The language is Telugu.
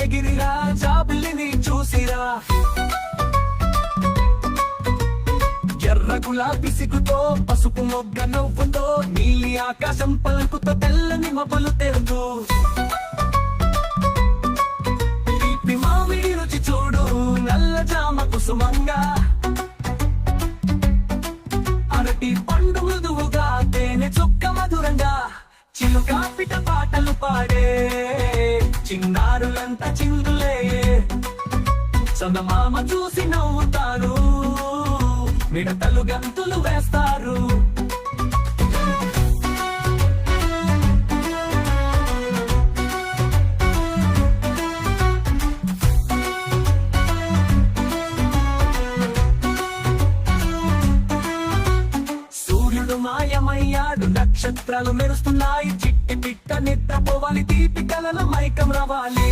ఎగిరిరా జాబిల్లిని చూసిరా. ఎర్ర గులాబీ సిగ్గుతో పసుపు మొగ్గ నవ్వుతో నీలి ఆకాశం పలుకుతో తెల్లని మబ్బులు తెరుతూ తీపి మామిడి రుచి చూడు నల్ల జామ కుసుమంగా. అరటి పండు మృదువుగా తేనె చుక్క మధురంగా చిలుక పిట పాటలు పాడే చిన్నారులంతా చిందులే. చందమామ చూసి నవ్వుతారు మిడతలు గంతులు వేస్తారు. సూర్యుడు మాయమయ్యాడు నక్షత్రాలు మెరుస్తున్నాయి చిట్టి పిట్ట నిద్రపోవాలి తీపి కలల మైకం రావాలి.